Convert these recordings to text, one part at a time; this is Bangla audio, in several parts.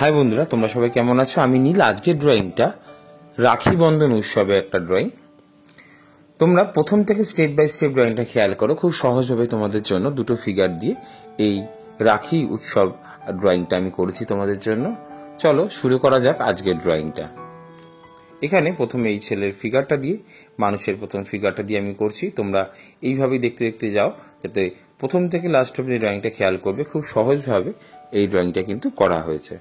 হাই বন্ধুরা, তোমরা সবাই কেমন আছো? আমি নীল। আজকের ড্রয়িংটা রাখি বন্ধন উৎসবে একটা ড্রয়িং। তোমরা প্রথম থেকে স্টেপ বাই স্টেপ ড্রয়িংটা খেয়াল করো। খুব সহজভাবে তোমাদের জন্য দুটো ফিগার দিয়ে এই রাখি উৎসব ড্রয়িংটা আমি করেছি তোমাদের জন্য। চলো শুরু করা যাক আজকের ড্রয়িংটা। এখানে প্রথমে এই ছেলের ফিগারটা দিয়ে, মানুষের প্রথম ফিগারটা দিয়ে আমি করছি। তোমরা এইভাবেই দেখতে দেখতে যাও, যাতে প্রথম থেকে লাস্ট অবধি ড্রয়িংটা খেয়াল করবে। খুব সহজভাবে এই ড্রয়িংটা কিন্তু করা হয়েছে।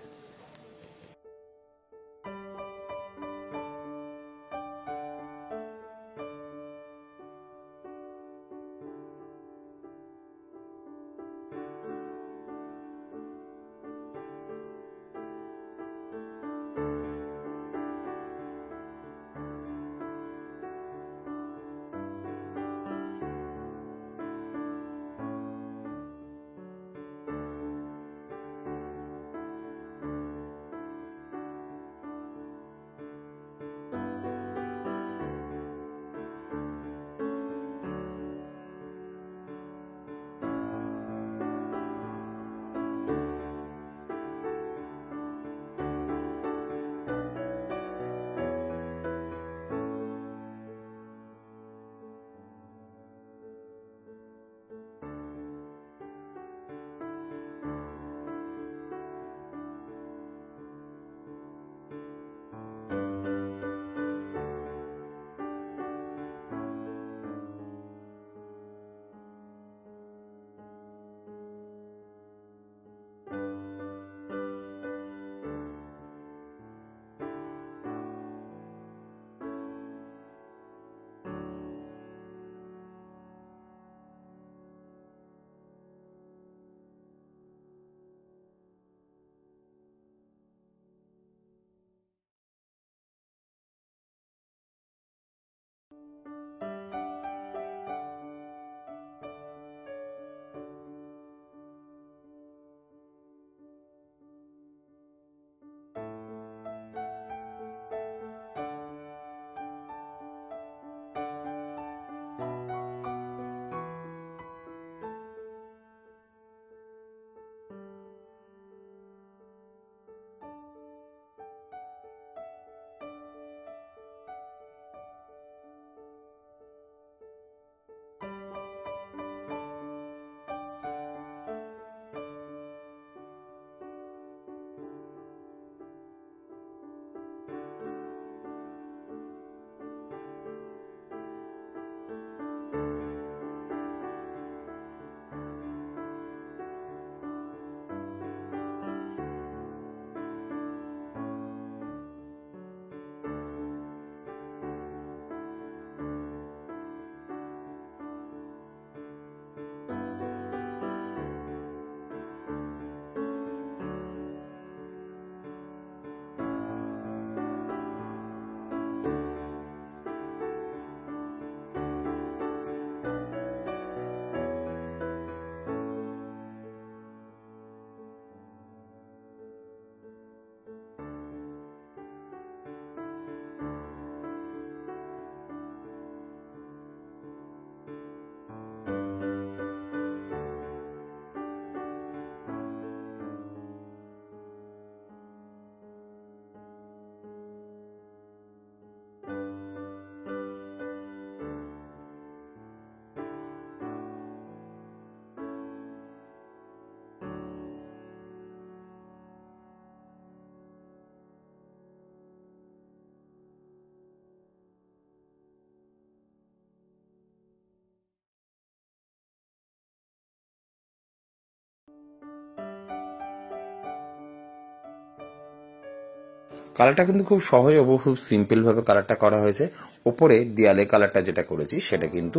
কালারটা কিন্তু খুব সহজ ও খুব সিম্পল ভাবে কালারটা করা হয়েছে। ওপরে দেয়ালে কালারটা যেটা করেছি সেটা কিন্তু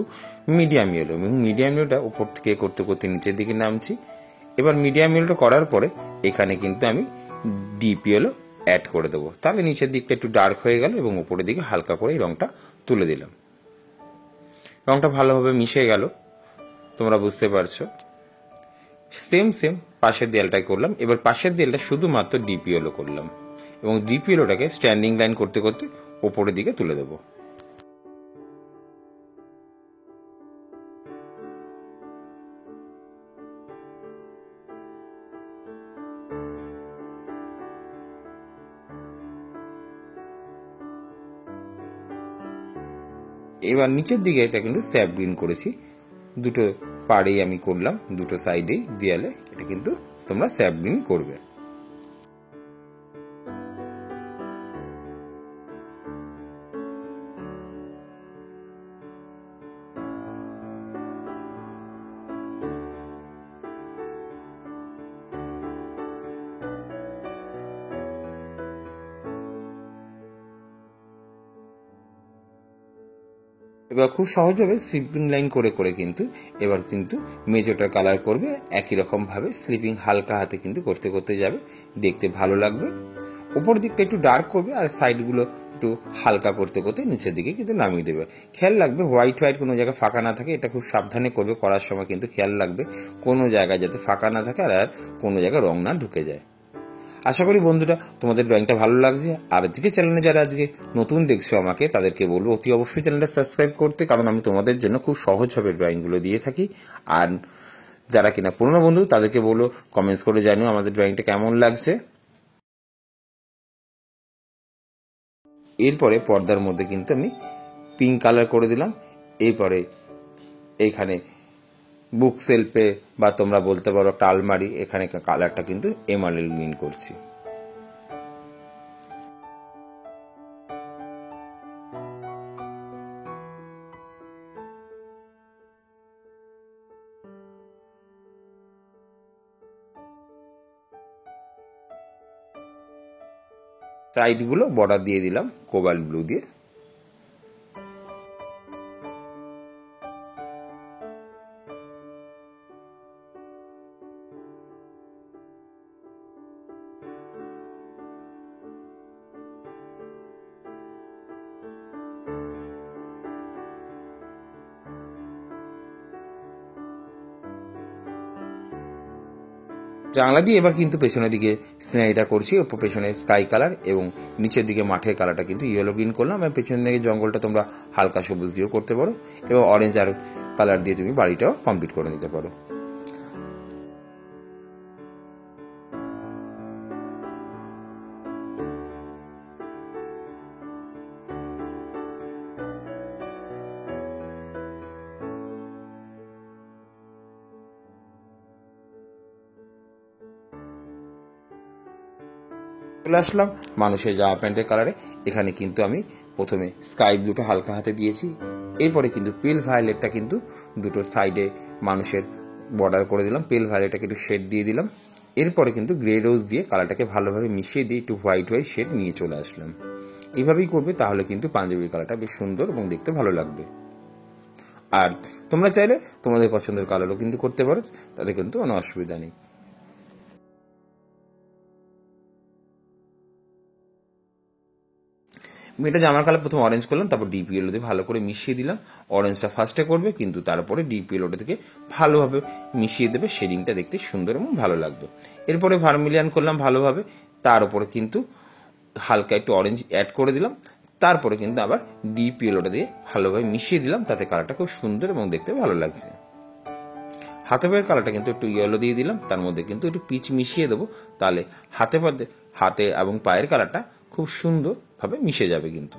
মিডিয়াম ইয়েলো, এবং মিডিয়াম ইয়েলোটা উপর থেকে করতে করতে নিচের দিকে নামছি। এবার মিডিয়াম ইয়েলোটা করার পরে এখানে কিন্তু আমি ডিপ ইয়েলো অ্যাড করে দেবো। তাহলে নিচের দিকটা একটু ডার্ক হয়ে গেল এবং উপরের দিকে হালকা করে এই রংটা তুলে দিলাম। রংটা ভালোভাবে মিশে গেল, তোমরা বুঝতে পারছো। সেম পাশের দেয়ালটাই করলাম। এবার পাশের দেয়ালটা শুধুমাত্র ডিপ ইয়েলো করলাম এবং ডিপ ইয়েলোটাকে স্ট্যান্ডিং লাইন করতে করতে ওপরের দিকে তুলে দেবো। এবার নিচের দিকে এটা কিন্তু স্যাপ গ্রিন করেছি, দুটো পাড়েই আমি করলাম, দুটো সাইডেই দেয়ালে এটা কিন্তু তোমরা স্যাপ গ্রিন করবে। এবার খুব সহজভাবে স্লিপিং লাইন করে করে কিন্তু এবার কিন্তু মেজোটা কালার করবে একই রকম ভাবে, স্লিপিং হালকা হাতে কিন্তু করতে করতে যাবে, দেখতে ভালো লাগবে। উপর দিকটা একটু ডার্ক করবে আর সাইডগুলো একটু হালকা করতে করতে নিচের দিকে কিন্তু নামিয়ে দেবে। খেয়াল রাখবে হোয়াইট হোয়াইট কোনো জায়গায় ফাঁকা না থাকে, এটা খুব সাবধানে করবে করার সময় কিন্তু খেয়াল রাখবে কোনো জায়গায় যাতে ফাঁকা না থাকে আর কোনো জায়গায় রং না ঢুকে যায়। আশা করি বন্ধুরা তোমাদের ড্রয়িংটা ভালো লাগছে। আর আজকে চ্যানেলে যারা আজকে নতুন দেখছো আমাকে, তাদেরকে বলবো অতি অবশ্যই চ্যানেলটা সাবস্ক্রাইব করতে, কারণ আমি তোমাদের জন্য খুব সহজভাবে ড্রয়িংগুলো দিয়ে থাকি। আর যারা কিনা পুরনো বন্ধু তাদেরকে বলবো কমেন্টস করে জানিও আমাদের ড্রয়িংটা কেমন লাগছে। এরপরে পর্দার মধ্যে কিন্তু আমি পিঙ্ক কালার করে দিলাম। এরপরে এইখানে বুক সেলফে বা তোমরা বলতে পারো একটা আলমারি, এখানে কালারটা কিন্তু এমারেল্ড গ্রিন করছি। সাইডগুলো বর্ডার দিয়ে দিলাম কোবাল্ট ব্লু দিয়ে। জানলা দিয়ে এবার কিন্তু পেছনের দিকে সিনারিটা করছি, ওপর পেছনে স্কাই কালার এবং নিচের দিকে মাঠের কালারটা কিন্তু ইয়েলো গ্রিন করলাম। এবং পেছনের দিকে জঙ্গলটা তোমরা হালকা সবুজ দিয়েও করতে পারো এবং অরেঞ্জ আর কালার দিয়ে তুমি বাড়িটাও কমপ্লিট করে নিতে পারো। চলে আসলাম মানুষের জামা প্যান্টের কালারে। এখানে কিন্তু আমি প্রথমে স্কাই ব্লুটা হালকা হাতে দিয়েছি, এরপরে কিন্তু পেল ভায়োলেটটা কিন্তু দুটো সাইডে মানুষের বর্ডার করে দিলাম, পেল ভায়োলেটটাকে একটু শেড দিয়ে দিলাম। এরপরে কিন্তু গ্রে রোজ দিয়ে কালারটাকে ভালোভাবে মিশিয়ে দিয়ে একটু হোয়াইট হোয়াইট শেড নিয়ে চলে আসলাম। এইভাবেই করবে, তাহলে কিন্তু পাঞ্জাবি কালারটা বেশ সুন্দর এবং দেখতে ভালো লাগবে। আর তোমরা চাইলে তোমাদের পছন্দের কালারও কিন্তু করতে পারো, তাতে কিন্তু কোনো অসুবিধা নেই। এটা জামার কালার প্রথমে অরেঞ্জ করলাম, তারপর ডিপ ইয়েলো দিয়ে ভালো করে মিশিয়ে দিলাম। অরেঞ্জটা ফার্স্টে করবে কিন্তু তারপরে ডিপ ইয়েলোটা থেকে ভালোভাবে মিশিয়ে দেবে, শেডিংটা দেখতে সুন্দর এবং ভালো লাগবে। এরপরে ভার্মিলিয়ান করলাম ভালোভাবে, তার উপরে কিন্তু হালকা একটু অরেঞ্জ অ্যাড করে দিলাম, তারপরে কিন্তু আবার ডিপ ইয়েলোটা দিয়ে ভালোভাবে মিশিয়ে দিলাম, তাতে কালারটা খুব সুন্দর এবং দেখতে ভালো লাগছে। হাতে পায়ের কালারটা কিন্তু একটু ইয়েলো দিয়ে দিলাম, তার মধ্যে কিন্তু একটু পিচ মিশিয়ে দেবো, তাহলে হাতে এবং পায়ের কালারটা খুব সুন্দরভাবে মিশে যাবে। কিন্তু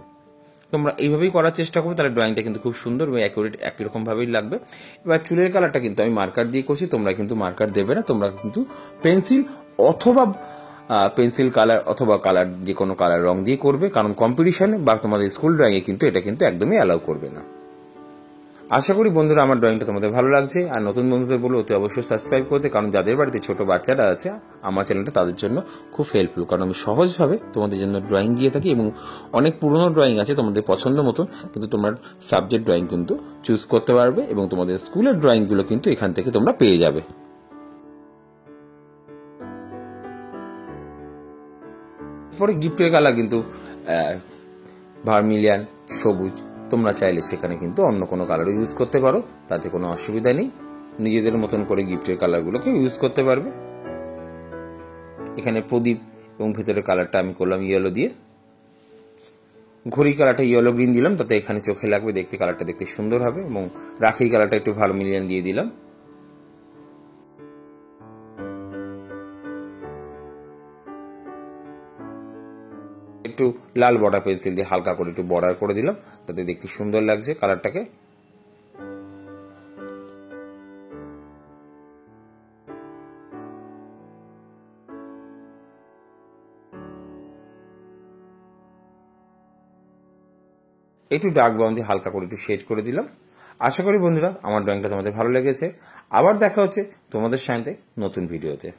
তোমরা এইভাবেই করার চেষ্টা করবে, তাহলে ড্রয়িংটা কিন্তু খুব সুন্দর এবং অ্যাকুরেট একই রকম ভাবেই লাগবে। এবার চুলের কালারটা কিন্তু আমি মার্কার দিয়ে করছি, তোমরা কিন্তু মার্কার দেবে না, তোমরা কিন্তু পেন্সিল অথবা পেন্সিল কালার অথবা কালার যে কোনো কালার রং দিয়ে করবে, কারণ কম্পিটিশনে বা তোমাদের স্কুল ড্রয়িংয়ে কিন্তু এটা কিন্তু একদমই অ্যালাউ করবে না। আশা করি বন্ধুরা আমার ড্রয়িংটা তোমাদের ভালো লাগছে। আর নতুন বন্ধুদের বলবো অতি অবশ্যই সাবস্ক্রাইব করতে, কারণ যাদের বাড়িতে ছোট বাচ্চারা আছে আমার চ্যানেলটা তাদের জন্য খুব হেল্পফুল, কারণ আমি সহজভাবে তোমাদের জন্য ড্রয়িং দিয়ে থাকি এবং অনেক পুরনো ড্রয়িং আছে তোমাদের পছন্দ মতন, কিন্তু তোমরা সাবজেক্ট ড্রয়িং কিন্তু চুজ করতে পারবে এবং তোমাদের স্কুলের ড্রয়িংগুলো কিন্তু এখান থেকে তোমরা পেয়ে যাবে। এরপরে গিফটের কালার কিন্তু ভার্মিলিয়ান সবুজ, তোমরা চাইলে সেখানে কিন্তু অন্য কোনো কালারও ইউজ করতে পারো, তাতে কোনো অসুবিধা নেই। নিজেদের মতন করে গিফটের কালারগুলোকে ইউজ করতে পারবে। এখানে প্রদীপ এবং ভেতরের কালারটা আমি করলাম ইয়েলো দিয়ে, ঘড়ি কালারটা ইয়েলো গ্রিন দিলাম, তাতে এখানে চোখে লাগবে, দেখতে কালারটা দেখতে সুন্দর হবে। এবং রাখির কালারটা একটু ভার্মিলিয়ান দিয়ে দিলাম। একটু লাল বর্ডার পেন্সিল দিয়ে হালকা করে একটু বর্ডার করে দিলাম, তাতে দেখতে সুন্দর লাগছে কালারটাকে। একটু ডার্ক ব্রাউন দিয়ে হালকা করে একটু শেড করে দিলাম। আশা করি বন্ধুরা আমার ড্রয়িংটা তোমাদের ভালো লেগেছে। আবার দেখা হচ্ছে তোমাদের সাথে নতুন ভিডিওতে।